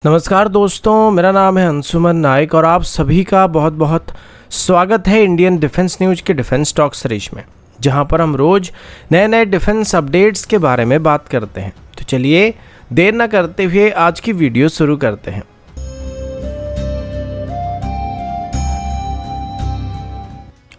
नमस्कार दोस्तों, मेरा नाम है अंशुमन नायक और आप सभी का बहुत बहुत स्वागत है इंडियन डिफेंस न्यूज के डिफेंस टॉक सीरीज में, जहां पर हम रोज नए नए डिफेंस अपडेट्स के बारे में बात करते हैं। तो चलिए देर ना करते हुए आज की वीडियो शुरू करते हैं।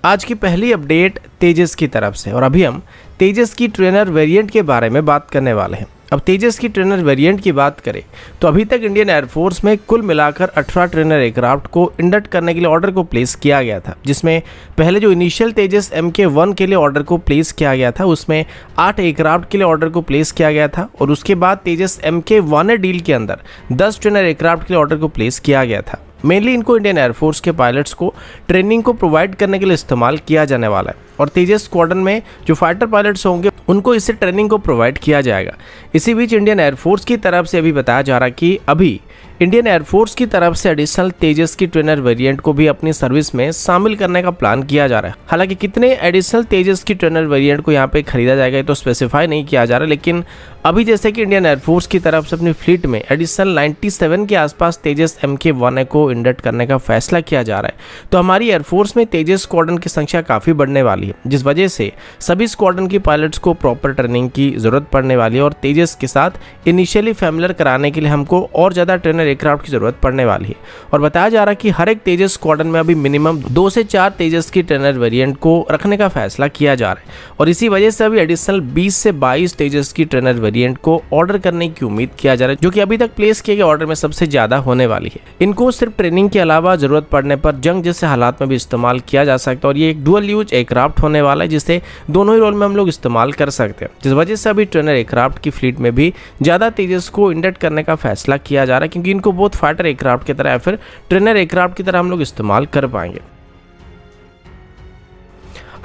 आज की पहली अपडेट तेजस की तरफ से, और अभी हम तेजस की ट्रेनर वेरिएंट के बारे में बात करने वाले हैं। अब तेजस की ट्रेनर वेरिएंट की बात करें तो अभी तक इंडियन एयरफोर्स में कुल मिलाकर 18 ट्रेनर एयरक्राफ्ट को इंडक्ट करने के लिए ऑर्डर को प्लेस किया गया था, जिसमें पहले जो इनिशियल तेजस MK1 के लिए ऑर्डर को प्लेस किया गया था उसमें 8 एयरक्राफ्ट के लिए ऑर्डर को प्लेस किया गया था, और उसके बाद तेजस MK1 डील के अंदर 10 ट्रेनर एयरक्राफ्ट के लिए ऑर्डर को प्लेस किया गया था। मेनली इनको इंडियन एयरफोर्स के पायलट्स को ट्रेनिंग को प्रोवाइड करने के लिए इस्तेमाल किया जाने वाला है, और तेजस स्क्वाड्रन में जो फाइटर पायलट्स होंगे उनको इससे ट्रेनिंग को प्रोवाइड किया जाएगा। इसी बीच इंडियन एयरफोर्स की तरफ से अभी बताया जा रहा है कि अभी इंडियन एयरफोर्स की तरफ से एडिशनल तेजस की ट्रेनर वेरिएंट को भी अपनी सर्विस में शामिल करने का प्लान किया जा रहा है। हालांकि कितने एडिशनल तेजस की ट्रेनर वेरिएंट को यहाँ पे खरीदा जाएगा ये तो स्पेसिफाई नहीं किया जा रहा, लेकिन अभी जैसे कि इंडियन एयरफोर्स की तरफ से अपनी फ्लीट में एडिशनल 97 के आसपास तेजस MK1 को इंडक्ट करने का फैसला किया जा रहा है, तो हमारी एयरफोर्स में तेजस स्क्वाड्रन की संख्या काफ़ी बढ़ने वाली है, जिस वजह से सभी स्क्वाड्रन की पायलट्स को प्रॉपर ट्रेनिंग की ज़रूरत पड़ने वाली है, और तेजस के साथ इनिशियली फैमिलियर कराने के लिए हमको और ज़्यादा ट्रेनर एयरक्राफ्ट की ज़रूरत पड़ने वाली है। और बताया जा रहा है कि हर एक तेजस स्क्वाड्रन में अभी मिनिमम 2 से 4 तेजस की ट्रेनर वेरिएंट को रखने का फैसला किया जा रहा है, और इसी वजह से अभी एडिशनल 20 से 22 तेजस की ट्रेनर वेरिएंट को ऑर्डर करने की उम्मीद किया जा रहा है, जो कि अभी तक प्लेस किए गए ऑर्डर में सबसे ज़्यादा होने वाली है। इनको सिर्फ ट्रेनिंग के अलावा ज़रूरत पड़ने पर जंग जैसे हालात में भी इस्तेमाल किया जा सकता है, और ये एक डुअल यूज एयरक्राफ्ट होने वाला है जिसे दोनों ही रोल में हम लोग इस्तेमाल कर सकते हैं, जिस वजह से अभी ट्रेनर एयरक्राफ्ट की फ्लीट में भी ज़्यादा तेजस को इंडक्ट करने का फैसला किया जा रहा है, क्योंकि इनको बहुत फाइटर एयरक्राफ्ट की तरह या फिर ट्रेनर एयरक्राफ्ट की तरह हम लोग इस्तेमाल कर पाएंगे।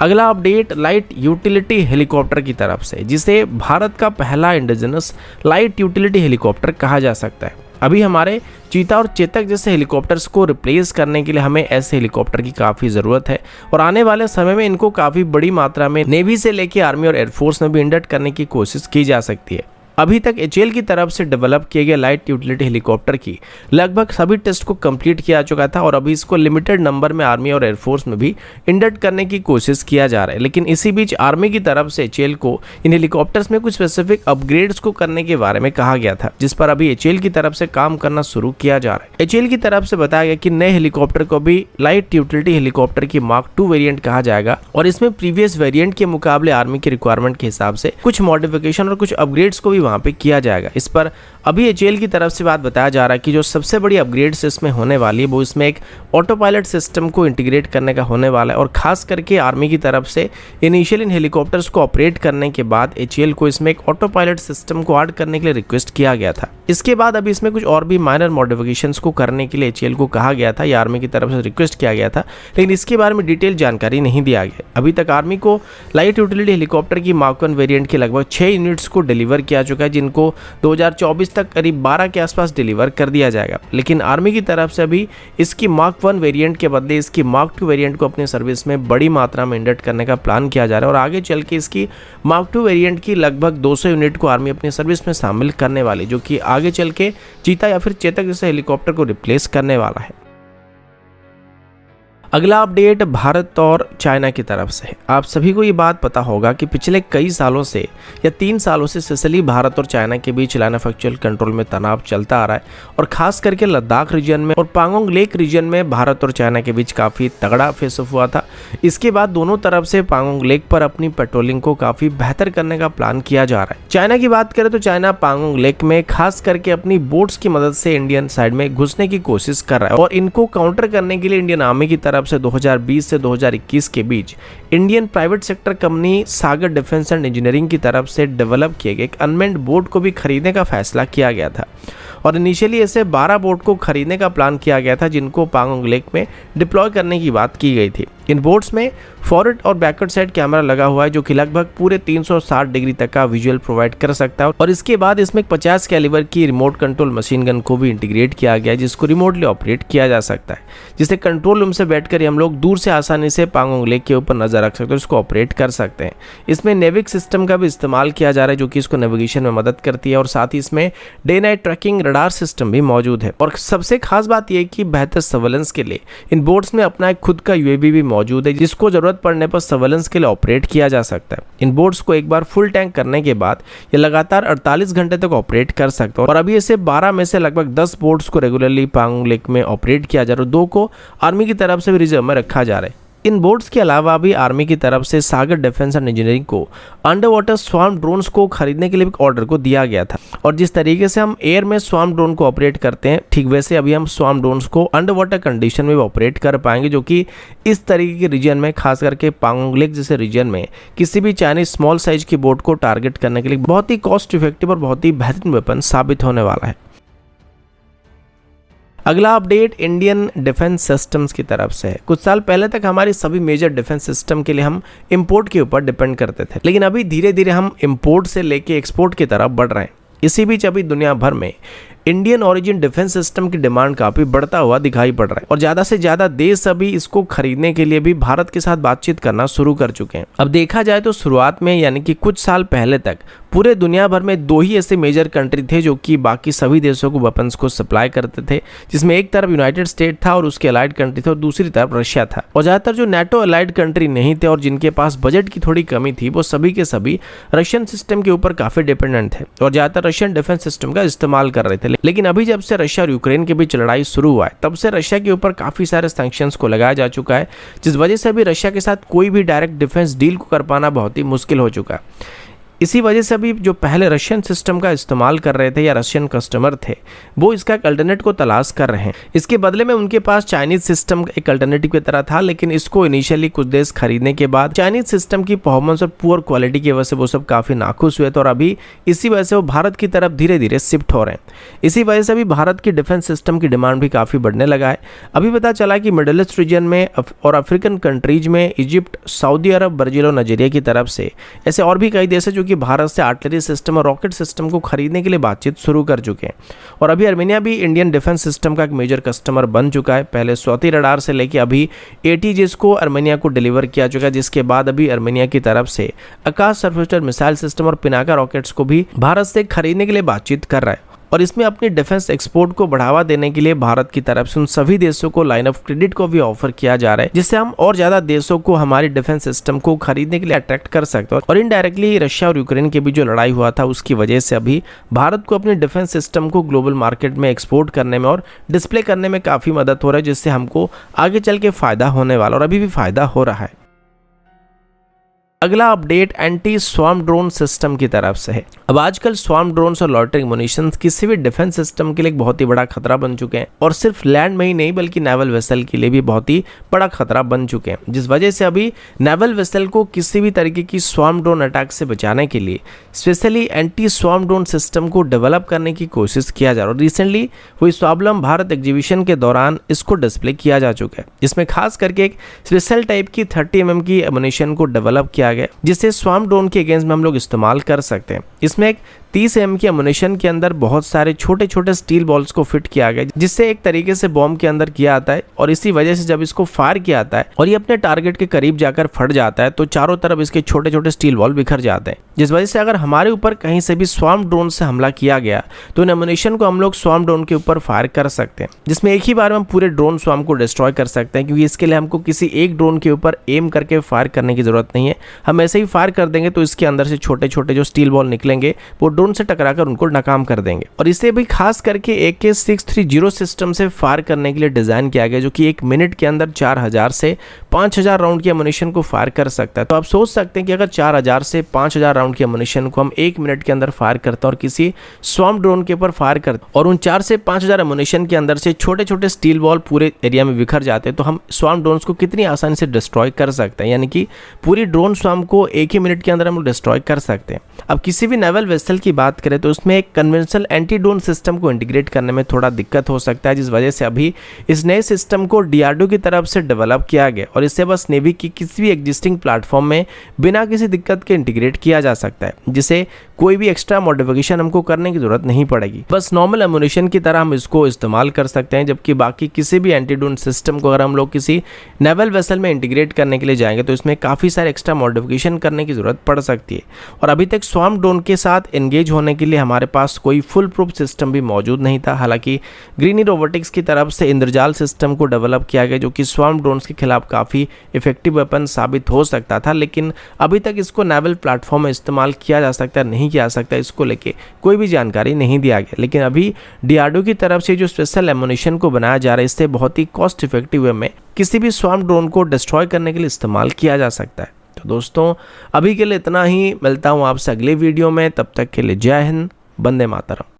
अगला अपडेट लाइट यूटिलिटी हेलीकॉप्टर की तरफ से, जिसे भारत का पहला इंडिजिनस लाइट यूटिलिटी हेलीकॉप्टर कहा जा सकता है। अभी हमारे चीता और चेतक जैसे हेलीकॉप्टर्स को रिप्लेस करने के लिए हमें ऐसे हेलीकॉप्टर की काफ़ी ज़रूरत है, और आने वाले समय में इनको काफ़ी बड़ी मात्रा में नेवी से लेकर आर्मी और एयरफोर्स में भी इंडक्ट करने की कोशिश की जा सकती है। अभी तक HAL की तरफ से डेवलप किए गए लाइट यूटिलिटी हेलीकॉप्टर की लगभग सभी टेस्ट को कंप्लीट किया चुका था, और अभी इसको लिमिटेड नंबर में आर्मी और एयरफोर्स में भी इंडक्ट करने की कोशिश किया जा रहा है। लेकिन इसी बीच आर्मी की तरफ से HAL को इन हेलीकॉप्टर्स में कुछ स्पेसिफिक अपग्रेड्स को करने के बारे में कहा गया था, जिस पर अभी HAL की तरफ से काम करना शुरू किया जा रहा है। HAL की तरफ से बताया गया कि नए हेलीकॉप्टर को भी लाइट यूटिलिटी हेलीकॉप्टर की Mark 2 वेरिएंट कहा जाएगा, और इसमें प्रीवियस वेरिएंट के मुकाबले आर्मी की रिक्वायरमेंट के हिसाब से कुछ मॉडिफिकेशन और कुछ अपग्रेड्स को भी वहां पे किया जाएगा। इस पर अभी HAL की तरफ से बात बताया जा रहा है कि जो सबसे बड़ी अपग्रेड्स इसमें होने वाली है वो इसमें एक ऑटो पायलट सिस्टम को इंटीग्रेट करने का होने वाला है, और खास करके आर्मी की तरफ से इनिशियल इन हेलीकॉप्टर्स को ऑपरेट करने के बाद HAL को इसमें एक ऑटो पायलट सिस्टम को ऐड करने के लिए रिक्वेस्ट किया गया था। इसके बाद अभी इसमें कुछ और भी माइनर मॉडिफिकेशंस को करने के लिए HAL को कहा गया था या आर्मी की तरफ से रिक्वेस्ट किया गया था, लेकिन इसके बारे में डिटेल जानकारी नहीं दिया गया। अभी तक आर्मी को लाइट यूटिलिटी हेलीकॉप्टर की Mark 1 वेरिएंट के लगभग 6 यूनिट्स को डिलीवर किया चुका है, जिनको 2024 तक करीब 12 के आसपास डिलीवर कर दिया जाएगा। लेकिन आर्मी की तरफ से अभी इसकी Mark 1 वेरिएंट के बदले इसकी Mark 2 वेरिएंट को अपनी सर्विस में बड़ी मात्रा में इंडक्ट करने का प्लान किया जा रहा है, और आगे चल के इसकी Mark 2 वेरिएंट की लगभग 200 यूनिट को आर्मी अपनी सर्विस में शामिल करने वाली, जो कि आगे चल के चीता या फिर चेतक जैसे हेलीकॉप्टर को रिप्लेस करने वाला है। अगला अपडेट भारत और चाइना की तरफ से है। आप सभी को ये बात पता होगा कि पिछले कई सालों से या 3 सालों से स्पेशली भारत और चाइना के बीच लाइन ऑफ एक्चुअल कंट्रोल में तनाव चलता आ रहा है, और खास करके लद्दाख रीजन में और पांगोंग लेक रीजन में भारत और चाइना के बीच काफ़ी तगड़ा फेस ऑफ हुआ था। इसके बाद दोनों तरफ से पांगोंग लेक पर अपनी पेट्रोलिंग को काफ़ी बेहतर करने का प्लान किया जा रहा है। चाइना की बात करें तो चाइना पांगोंग लेक में खास करके अपनी बोट्स की मदद से इंडियन साइड में घुसने की कोशिश कर रहा है, और इनको काउंटर करने के लिए इंडियन आर्मी की तरफ से 2020 से 2021 के बीच Indian private sector company Sagar defence and engineering की तरफ से डेवलप किए गए एक अनमेन्ड बोट को भी खरीदने का फैसला किया गया था, और इनिशियली ऐसे 12 बोट को खरीदने का प्लान किया गया था, जिनको पांगोंग लेक में डिप्लॉय करने की बात की गई थी। इन बोट्स में फॉरवर्ड और बैकवर्ड साइड कैमरा लगा हुआ है जो कि लगभग पूरे 360 डिग्री तक का विजुअल प्रोवाइड कर सकता है। और इसके बाद इसमें 50 कैलिबर की रिमोट कंट्रोल मशीन गन को भी इंटीग्रेट किया गया है जिसको रिमोटली ऑपरेट किया जा सकता है, जिसे कंट्रोल रूम से बैठकर हम लोग दूर से आसानी से पांगोंग लेक के ऊपर नजर रख सकते हैं और इसको ऑपरेट कर सकते हैं। इसमें नेविक सिस्टम का भी इस्तेमाल किया जा रहा है जो कि इसको नेविगेशन में मदद करती है और साथ ही इसमें day night tracking radar system भी मौजूद है। और सबसे खास बात यह है कि बेहतर सर्वेलेंस के लिए इन बोट्स में अपना एक खुद का यूएवी भी मौजूद है जिसको जरूरत पड़ने पर सर्वेलेंस के लिए ऑपरेट किया जा सकता है। इन बोट्स को एक बार फुल टैंक करने के बाद ये लगातार 48 घंटे तक ऑपरेट कर सकते हैं। और अभी ऐसे 12 में से लगभग 10 बोट्स को रेगुलरली पांगोंग लेक में ऑपरेट किया जा रहा है, 2 को आर्मी की तरफ से भी रिजर्व में रखा जा रहा है। इन बोट्स के अलावा भी आर्मी की तरफ से सागर डिफेंस एंड इंजीनियरिंग को अंडर वाटर स्वार्म ड्रोन्स को खरीदने के लिए एक ऑर्डर को दिया गया था। और जिस तरीके से हम एयर में स्वार्म ड्रोन को ऑपरेट करते हैं, ठीक वैसे अभी हम स्वार्म ड्रोन्स को अंडर वाटर कंडीशन में भी ऑपरेट कर पाएंगे, जो कि इस तरीके के रीजन में, खास करके पांगोंग लेक जैसे रीजन में किसी भी चाइनीज स्मॉल साइज की बोट को टारगेट करने के लिए बहुत ही कॉस्ट इफेक्टिव और बहुत ही बेहतरीन वेपन साबित होने वाला है। अगला अपडेट इंडियन डिफेंस सिस्टम्स की तरफ से है। कुछ साल पहले तक हमारी सभी मेजर डिफेंस सिस्टम के लिए हम इंपोर्ट के ऊपर डिपेंड करते थे, लेकिन अभी धीरे धीरे हम इंपोर्ट से लेके एक्सपोर्ट की तरफ बढ़ रहे हैं। इसी बीच अभी दुनिया भर में इंडियन ओरिजिन डिफेंस सिस्टम की डिमांड काफी बढ़ता हुआ दिखाई पड़ रहा है और ज्यादा से ज्यादा देश अभी इसको खरीदने के लिए भी भारत के साथ बातचीत करना शुरू कर चुके हैं। अब देखा जाए तो शुरुआत में यानी कि कुछ साल पहले तक पूरे दुनिया भर में 2 ही ऐसे मेजर कंट्री थे जो कि बाकी सभी देशों को वेपन्स को सप्लाई करते थे, जिसमें एक तरफ यूनाइटेड स्टेट था और उसके अलाइड कंट्री थे और दूसरी तरफ रशिया था। और ज्यादातर जो नेटो अलाइड कंट्री नहीं थे और जिनके पास बजट की थोड़ी कमी थी, वो सभी के सभी रशियन सिस्टम के ऊपर काफी डिपेंडेंट थे और ज्यादातर रशियन डिफेंस सिस्टम का इस्तेमाल कर रहे थे। लेकिन अभी जब से रशिया और यूक्रेन के बीच लड़ाई शुरू हुआ है, तब से रशिया के ऊपर काफी सारे सैंक्शंस को लगाया जा चुका है, जिस वजह से अभी रशिया के साथ कोई भी डायरेक्ट डिफेंस डील को कर पाना बहुत ही मुश्किल हो चुका है। इसी वजह से अभी जो पहले रशियन सिस्टम का इस्तेमाल कर रहे थे या रशियन कस्टमर थे, वो इसका एक अल्टरनेट को तलाश कर रहे हैं। इसके बदले में उनके पास चाइनीज सिस्टम एक अल्टरनेटिव की तरह था, लेकिन इसको इनिशियली कुछ देश खरीदने के बाद चाइनीज सिस्टम की परफॉर्मेंस और पुअर क्वालिटी की वजह से वो सब काफी नाखुश हुए थे और अभी इसी वजह से वो भारत की तरफ धीरे धीरे शिफ्ट हो रहे हैं। इसी वजह से अभी भारत की डिफेंस सिस्टम की डिमांड भी काफी बढ़ने लगा है। अभी पता चला कि मिडिल ईस्ट रीजन में और अफ्रीकन कंट्रीज में इजिप्ट, सऊदी अरब, ब्राजील और नाइजीरिया की तरफ से ऐसे और भी कई देश है जो कि भारत से आर्टिलरी सिस्टम और रॉकेट सिस्टम को खरीदने के लिए बातचीत शुरू कर चुके हैं। और अभी अर्मेनिया भी इंडियन डिफेंस सिस्टम का एक मेजर कस्टमर बन चुका है। पहले स्वती रडार से लेके अभी ATGS को अर्मेनिया को डिलीवर किया चुका है, जिसके बाद अभी अर्मेनिया की तरफ से आकाश सरफेस मिसाइल सिस्टम और पिनाका रॉकेट्स को भी भारत से खरीदने के लिए बातचीत कर रहा है। और इसमें अपनी डिफेंस एक्सपोर्ट को बढ़ावा देने के लिए भारत की तरफ से उन सभी देशों को लाइन ऑफ क्रेडिट को भी ऑफर किया जा रहा है, जिससे हम और ज्यादा देशों को हमारी डिफेंस सिस्टम को खरीदने के लिए अट्रैक्ट कर सकते हैं। और इनडायरेक्टली रशिया और यूक्रेन के बीच जो लड़ाई हुआ था, उसकी वजह से अभी भारत को अपनी डिफेंस सिस्टम को ग्लोबल मार्केट में एक्सपोर्ट करने में और डिस्प्ले करने में काफी मदद हो रहा है, जिससे हमको आगे चल के फायदा होने वाला और अभी भी फायदा हो रहा है। अगला update anti swarm drone system की तरफ से है। अब आजकल स्वार्म ड्रोन्स और लॉइटरिंग मुनिशंस किसी भी डिफेंस सिस्टम के लिए एक बहुत ही बड़ा खतरा बन चुके हैं और सिर्फ लैंड में ही नहीं बल्कि नेवल वेसल के लिए भी बहुत ही बड़ा खतरा बन चुके हैं, जिस वजह से अभी नेवल वेसल को किसी भी तरीके की स्वार्म ड्रोन अटैक से बचाने के लिए specially anti swarm drone system को डेवलप करने की कोशिश किया जा रहा है। और रिसेंटली हुई स्वावलंब भारत एग्जीबिशन के दौरान इसको डिस्प्ले किया जा चुका है। इसमें खास करके एक स्पेशल टाइप की 30 mm की एमुनिशन को डेवलप किया गया, जिसे स्वार्म ड्रोन के अगेंस्ट में हम लोग इस्तेमाल कर सकते हैं। इसमें एक 30 mm की एमुनिशन के अंदर बहुत सारे छोटे छोटे स्टील बॉल्स को फिट किया गया, जिससे एक तरीके से बॉम्ब के अंदर किया आता है और इसी वजह से जब इसको फायर किया जाता है और ये अपने टारगेट के करीब जाकर फट जाता है, तो चारों तरफ इसके छोटे छोटे स्टील बॉल बिखर जाते हैं, जिस वजह से अगर हमारे ऊपर कहीं से भी स्वार्म ड्रोन से हमला किया गया तो इन एमुनिशन को हम लोग स्वार्म ड्रोन के ऊपर फायर कर सकते हैं, जिसमें एक ही बार में हम पूरे ड्रोन स्वार्म को डिस्ट्रॉय कर सकते हैं, क्योंकि इसके लिए हमको किसी एक ड्रोन के ऊपर एम करके फायर करने की जरूरत नहीं है। हम ऐसे ही फायर कर देंगे तो इसके अंदर से छोटे छोटे जो स्टील बॉल निकलेंगे वो ड्रोन से टकराकर उनको नाकाम कर देंगे। और इसे भी खास करके AK-630 सिस्टम से फायर करने के लिए डिजाइन किया गया, जो कि 1 मिनट के अंदर 4000 से 5000 राउंड की एमुनिशन को फायर कर सकता है। तो आप सोच सकते हैं कि अगर 4000 से 5000 राउंड की एमुनिशन को हम 1 मिनट के अंदर फायर करते हैं और किसी स्वार्म ड्रोन के ऊपर फायर करते हैं और उन 4 से 5000 एमुनिशन के अंदर से छोटे छोटे स्टील बॉल पूरे एरिया में बिखर जाते हैं, तो हम स्वार्म ड्रोन्स को कितनी आसानी से डिस्ट्रॉय कर सकते हैं। यानी कि पूरी ड्रोन स्वार्म को 1 ही मिनट के अंदर हम डिस्ट्रॉय कर सकते हैं। अब किसी भी नेवल वेसल की बात करें तो उसमें एक कन्वेंशनल एंटी ड्रोन सिस्टम को इंटीग्रेट करने में थोड़ा दिक्कत हो सकता है, जिस वजह से अभी इस नए सिस्टम को DRDO की तरफ से डेवलप किया गया और इसे बस नेवी की किसी भी एग्जिस्टिंग प्लेटफॉर्म में बिना किसी दिक्कत के इंटीग्रेट किया जा सकता है, जिसे कोई भी एक्स्ट्रा मॉडिफिकेशन हमको करने की जरूरत नहीं पड़ेगी। बस नॉर्मल एमुनेशन की तरह हम इसको इस्तेमाल कर सकते हैं, जबकि बाकी किसी भी एंटी ड्रोन सिस्टम को अगर हम लोग किसी नेवल वेसल में इंटीग्रेट करने के लिए जाएंगे तो इसमें काफ़ी सारे एक्स्ट्रा मॉडिफिकेशन करने की ज़रूरत पड़ सकती है। और अभी तक स्वार्म ड्रोन के साथ एंगेज होने के लिए हमारे पास कोई फुल प्रूफ सिस्टम भी मौजूद नहीं था। हालांकि ग्रीनी रोबोटिक्स की तरफ से इंद्रजाल सिस्टम को डेवलप किया गया, जो कि स्वार्म ड्रोन्स के खिलाफ काफ़ी इफेक्टिव वेपन साबित हो सकता था, लेकिन अभी तक इसको नेवल प्लेटफॉर्म में इस्तेमाल किया जा सकता है नहीं किया जा सकता, इसको लेके कोई भी जानकारी नहीं दिया गया। लेकिन अभी DRDO की तरफ से जो स्पेशल एमुनेशन को बनाया जा रहा है, इससे बहुत ही कॉस्ट इफेक्टिव वे में किसी भी स्वार्म ड्रोन को डिस्ट्रॉय करने के लिए इस्तेमाल किया जा सकता है। तो दोस्तों अभी के लिए इतना ही, मिलता हूँ आपसे अगले वीडियो में, तब तक के लिए जय हिंद, वंदे मातरम।